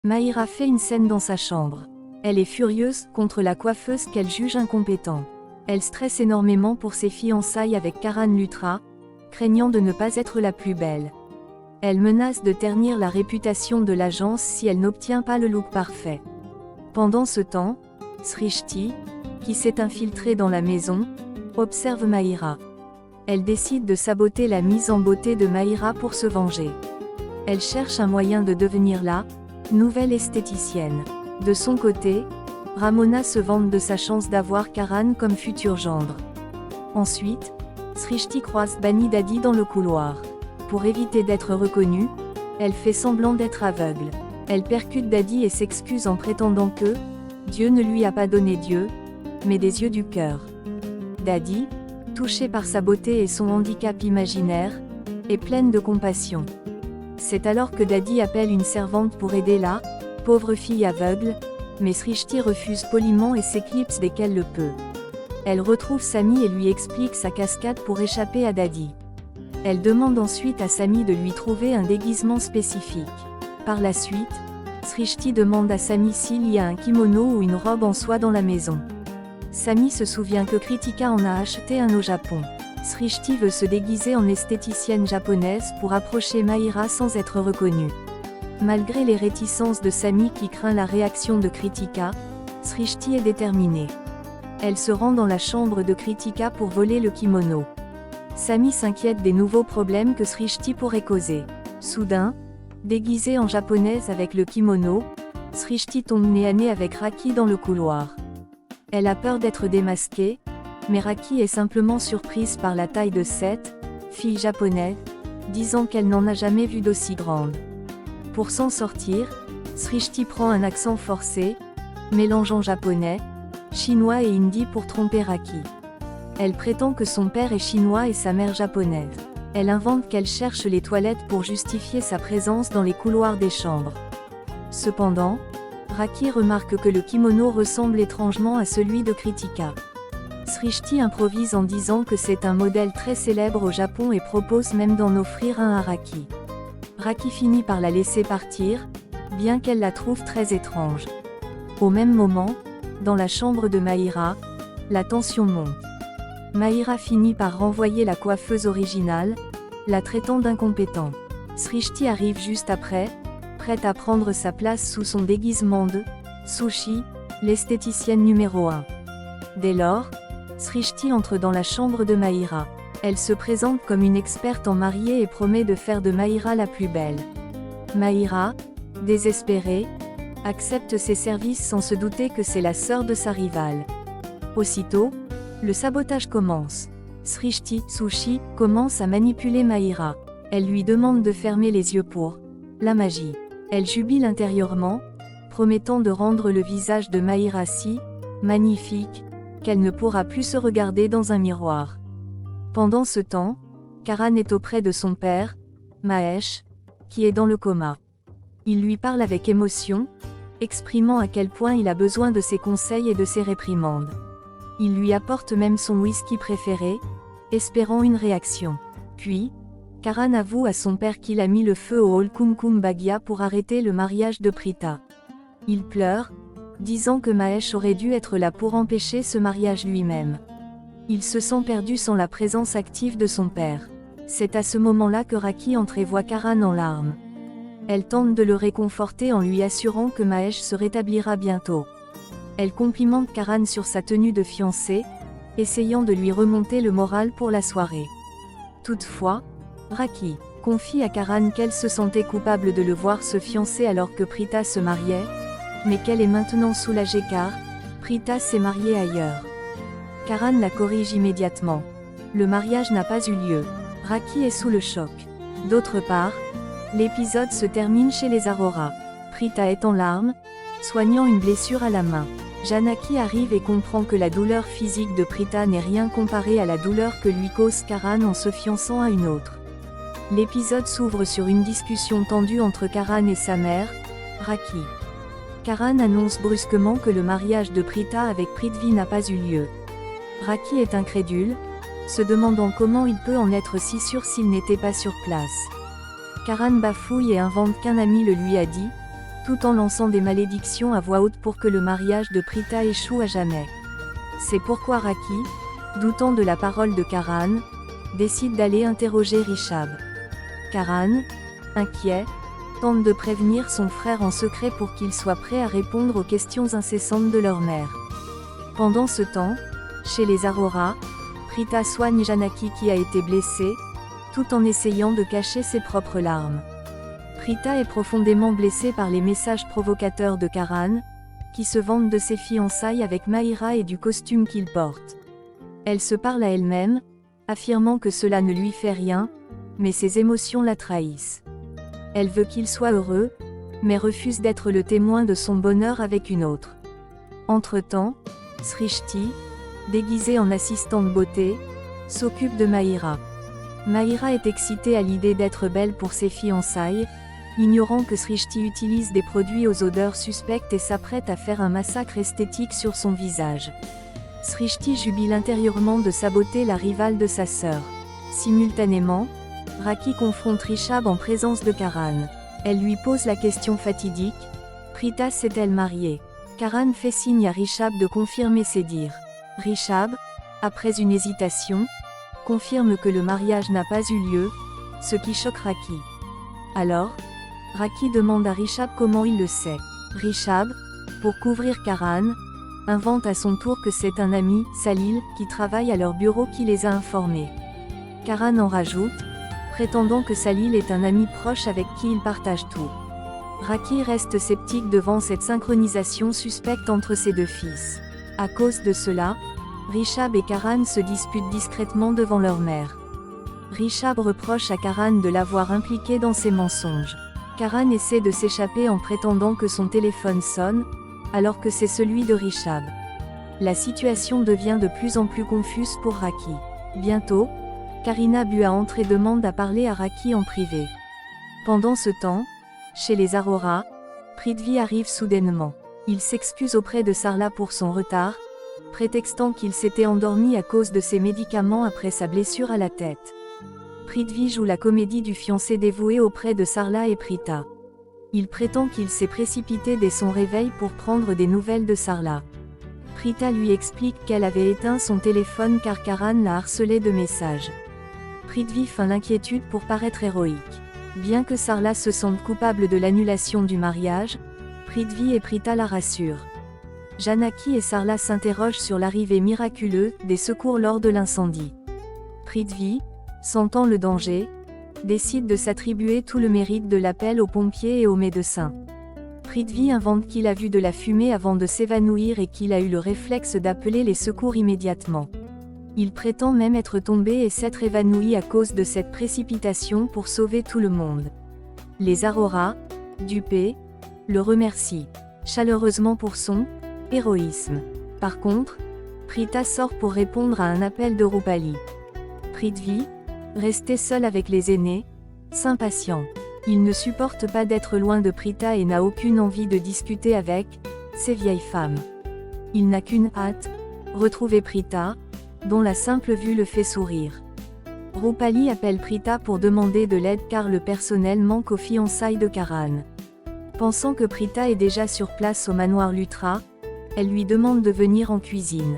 Mahira fait une scène dans sa chambre. Elle est furieuse contre la coiffeuse qu'elle juge incompétente. Elle stresse énormément pour ses fiançailles avec Karan Luthra, craignant de ne pas être la plus belle. Elle menace de ternir la réputation de l'agence si elle n'obtient pas le look parfait. Pendant ce temps, Srishti, qui s'est infiltrée dans la maison, observe Mahira. Elle décide de saboter la mise en beauté de Mahira pour se venger. Elle cherche un moyen de devenir la nouvelle esthéticienne. De son côté, Ramona se vante de sa chance d'avoir Karan comme futur gendre. Ensuite, Srishti croise Bani Dadi dans le couloir. Pour éviter d'être reconnue, elle fait semblant d'être aveugle. Elle percute Dadi et s'excuse en prétendant que Dieu ne lui a pas donné Dieu, mais des yeux du cœur. Dadi, touchée par sa beauté et son handicap imaginaire, est pleine de compassion. C'est alors que Dadi appelle une servante pour aider la pauvre fille aveugle, mais Srishti refuse poliment et s'éclipse dès qu'elle le peut. Elle retrouve Sami et lui explique sa cascade pour échapper à Dadi. Elle demande ensuite à Sami de lui trouver un déguisement spécifique. Par la suite, Srishti demande à Sami s'il y a un kimono ou une robe en soie dans la maison. Sami se souvient que Kritika en a acheté un au Japon. Srishti veut se déguiser en esthéticienne japonaise pour approcher Mahira sans être reconnue. Malgré les réticences de Sami qui craint la réaction de Kritika, Srishti est déterminée. Elle se rend dans la chambre de Kritika pour voler le kimono. Sami s'inquiète des nouveaux problèmes que Srishti pourrait causer. Soudain, déguisée en japonaise avec le kimono, Srishti tombe nez à nez avec Raki dans le couloir. Elle a peur d'être démasquée, mais Raki est simplement surprise par la taille de cette fille japonaise, disant qu'elle n'en a jamais vu d'aussi grande. Pour s'en sortir, Srishti prend un accent forcé, mélangeant japonais, chinois et hindi pour tromper Raki. Elle prétend que son père est chinois et sa mère japonaise. Elle invente qu'elle cherche les toilettes pour justifier sa présence dans les couloirs des chambres. Cependant, Raki remarque que le kimono ressemble étrangement à celui de Kritika. Srishti improvise en disant que c'est un modèle très célèbre au Japon et propose même d'en offrir un à Raki. Raki finit par la laisser partir, bien qu'elle la trouve très étrange. Au même moment, dans la chambre de Mahira, la tension monte. Mahira finit par renvoyer la coiffeuse originale, la traitant d'incompétente. Srishti arrive juste après, prête à prendre sa place sous son déguisement de Sushi, l'esthéticienne numéro 1. Dès lors, Srishti entre dans la chambre de Mahira. Elle se présente comme une experte en mariée et promet de faire de Mahira la plus belle. Mahira, désespérée, accepte ses services sans se douter que c'est la sœur de sa rivale. Aussitôt, le sabotage commence. Srishti, Sushi, commence à manipuler Mahira. Elle lui demande de fermer les yeux pour la magie. Elle jubile intérieurement, promettant de rendre le visage de Mahira si magnifique qu'elle ne pourra plus se regarder dans un miroir. Pendant ce temps, Karan est auprès de son père, Mahesh, qui est dans le coma. Il lui parle avec émotion, exprimant à quel point il a besoin de ses conseils et de ses réprimandes. Il lui apporte même son whisky préféré, espérant une réaction. Puis, Karan avoue à son père qu'il a mis le feu au hall Kumkum Bhagia pour arrêter le mariage de Prita. Il pleure, disant que Mahesh aurait dû être là pour empêcher ce mariage lui-même. Il se sent perdu sans la présence active de son père. C'est à ce moment-là que Raki entrevoit Karan en larmes. Elle tente de le réconforter en lui assurant que Mahesh se rétablira bientôt. Elle complimente Karan sur sa tenue de fiancée, essayant de lui remonter le moral pour la soirée. Toutefois, Raki confie à Karan qu'elle se sentait coupable de le voir se fiancer alors que Prita se mariait, mais qu'elle est maintenant soulagée car Prita s'est mariée ailleurs. Karan la corrige immédiatement. Le mariage n'a pas eu lieu. Raki est sous le choc. D'autre part, l'épisode se termine chez les Arora. Prita est en larmes, soignant une blessure à la main. Janaki arrive et comprend que la douleur physique de Prita n'est rien comparée à la douleur que lui cause Karan en se fiançant à une autre. L'épisode s'ouvre sur une discussion tendue entre Karan et sa mère, Raki. Karan annonce brusquement que le mariage de Prita avec Prithvi n'a pas eu lieu. Raki est incrédule, se demandant comment il peut en être si sûr s'il n'était pas sur place. Karan bafouille et invente qu'un ami le lui a dit, tout en lançant des malédictions à voix haute pour que le mariage de Prita échoue à jamais. C'est pourquoi Raki, doutant de la parole de Karan, décide d'aller interroger Rishab. Karan, inquiet, tente de prévenir son frère en secret pour qu'il soit prêt à répondre aux questions incessantes de leur mère. Pendant ce temps, chez les Arora, Prita soigne Janaki qui a été blessée, tout en essayant de cacher ses propres larmes. Prita est profondément blessée par les messages provocateurs de Karan, qui se vante de ses fiançailles avec Mahira et du costume qu'il porte. Elle se parle à elle-même, affirmant que cela ne lui fait rien, mais ses émotions la trahissent. Elle veut qu'il soit heureux, mais refuse d'être le témoin de son bonheur avec une autre. Entre-temps, Srishti, déguisée en assistante beauté, s'occupe de Mahira. Mahira est excitée à l'idée d'être belle pour ses fiançailles, ignorant que Srishti utilise des produits aux odeurs suspectes et s'apprête à faire un massacre esthétique sur son visage. Srishti jubile intérieurement de saboter la rivale de sa sœur. Simultanément, Raki confronte Rishab en présence de Karan. Elle lui pose la question fatidique, Prita s'est-elle mariée? Karan fait signe à Rishab de confirmer ses dires. Rishab, après une hésitation, confirme que le mariage n'a pas eu lieu, ce qui choque Raki. Alors, Raki demande à Rishab comment il le sait. Rishab, pour couvrir Karan, invente à son tour que c'est un ami, Salil, qui travaille à leur bureau qui les a informés. Karan en rajoute, prétendant que Salil est un ami proche avec qui il partage tout. Raki reste sceptique devant cette synchronisation suspecte entre ses deux fils. À cause de cela, Rishab et Karan se disputent discrètement devant leur mère. Rishab reproche à Karan de l'avoir impliqué dans ses mensonges. Karan essaie de s'échapper en prétendant que son téléphone sonne, alors que c'est celui de Rishab. La situation devient de plus en plus confuse pour Raki. Bientôt, Karina Bua entre et demande à parler à Raki en privé. Pendant ce temps, chez les Arora, Prithvi arrive soudainement. Il s'excuse auprès de Sarla pour son retard, prétextant qu'il s'était endormi à cause de ses médicaments après sa blessure à la tête. Prithvi joue la comédie du fiancé dévoué auprès de Sarla et Prita. Il prétend qu'il s'est précipité dès son réveil pour prendre des nouvelles de Sarla. Prita lui explique qu'elle avait éteint son téléphone car Karan la harcelait de messages. Prithvi feint l'inquiétude pour paraître héroïque. Bien que Sarla se sente coupable de l'annulation du mariage, Prithvi et Prita la rassurent. Janaki et Sarla s'interrogent sur l'arrivée miraculeuse des secours lors de l'incendie. Prithvi, sentant le danger, décide de s'attribuer tout le mérite de l'appel aux pompiers et aux médecins. Prithvi invente qu'il a vu de la fumée avant de s'évanouir et qu'il a eu le réflexe d'appeler les secours immédiatement. Il prétend même être tombé et s'être évanoui à cause de cette précipitation pour sauver tout le monde. Les Arora, dupés, le remercient chaleureusement pour son héroïsme. Par contre, Prita sort pour répondre à un appel de Rupali. Prithvi, resté seul avec les aînés, s'impatient. Il ne supporte pas d'être loin de Prita et n'a aucune envie de discuter avec ces vieilles femmes. Il n'a qu'une hâte, retrouver Prita, dont la simple vue le fait sourire. Rupali appelle Prita pour demander de l'aide car le personnel manque aux fiançailles de Karan. Pensant que Prita est déjà sur place au manoir Lutra, elle lui demande de venir en cuisine.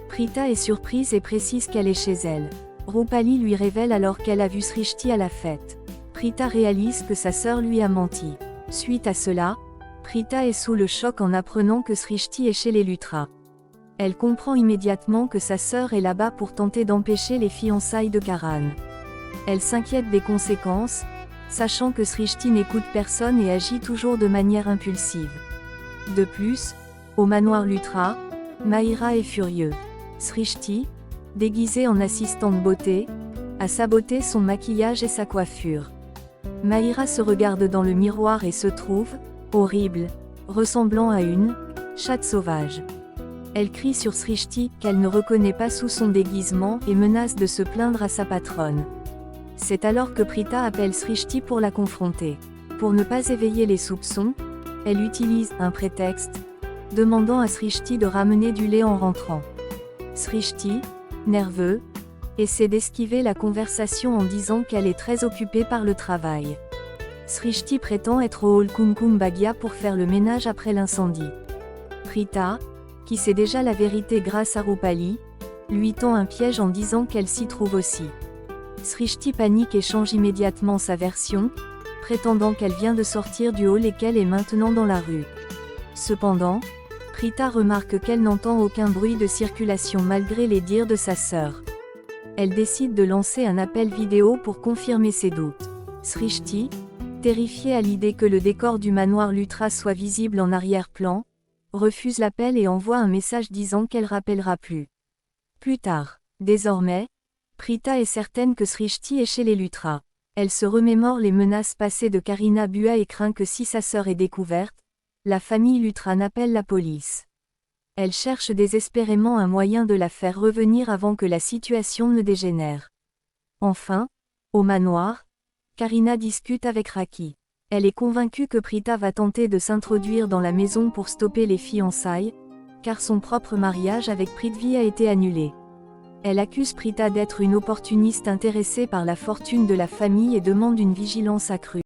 Prita est surprise et précise qu'elle est chez elle. Rupali lui révèle alors qu'elle a vu Srishti à la fête. Prita réalise que sa sœur lui a menti. Suite à cela, Prita est sous le choc en apprenant que Srishti est chez les Lutra. Elle comprend immédiatement que sa sœur est là-bas pour tenter d'empêcher les fiançailles de Karan. Elle s'inquiète des conséquences, sachant que Srishti n'écoute personne et agit toujours de manière impulsive. De plus, au manoir Lutra, Mahira est furieux. Srishti, déguisée en assistante beauté, a saboté son maquillage et sa coiffure. Mahira se regarde dans le miroir et se trouve horrible, ressemblant à une chatte sauvage. Elle crie sur Srishti qu'elle ne reconnaît pas sous son déguisement et menace de se plaindre à sa patronne. C'est alors que Prita appelle Srishti pour la confronter. Pour ne pas éveiller les soupçons, elle utilise un prétexte, demandant à Srishti de ramener du lait en rentrant. Srishti, nerveux, essaie d'esquiver la conversation en disant qu'elle est très occupée par le travail. Srishti prétend être au hall Kumkum Bhagia pour faire le ménage après l'incendie. Prita, qui sait déjà la vérité grâce à Rupali, lui tend un piège en disant qu'elle s'y trouve aussi. Srishti panique et change immédiatement sa version, prétendant qu'elle vient de sortir du hall et qu'elle est maintenant dans la rue. Cependant, Prita remarque qu'elle n'entend aucun bruit de circulation malgré les dires de sa sœur. Elle décide de lancer un appel vidéo pour confirmer ses doutes. Srishti, terrifiée à l'idée que le décor du manoir Luthra soit visible en arrière-plan, refuse l'appel et envoie un message disant qu'elle rappellera plus tard. Désormais, Prita est certaine que Srishti est chez les Luthra. Elle se remémore les menaces passées de Karina Bua et craint que si sa sœur est découverte, la famille Luthra n'appelle la police. Elle cherche désespérément un moyen de la faire revenir avant que la situation ne dégénère. Enfin, au manoir, Karina discute avec Raki. Elle est convaincue que Prita va tenter de s'introduire dans la maison pour stopper les fiançailles, car son propre mariage avec Prithvi a été annulé. Elle accuse Prita d'être une opportuniste intéressée par la fortune de la famille et demande une vigilance accrue.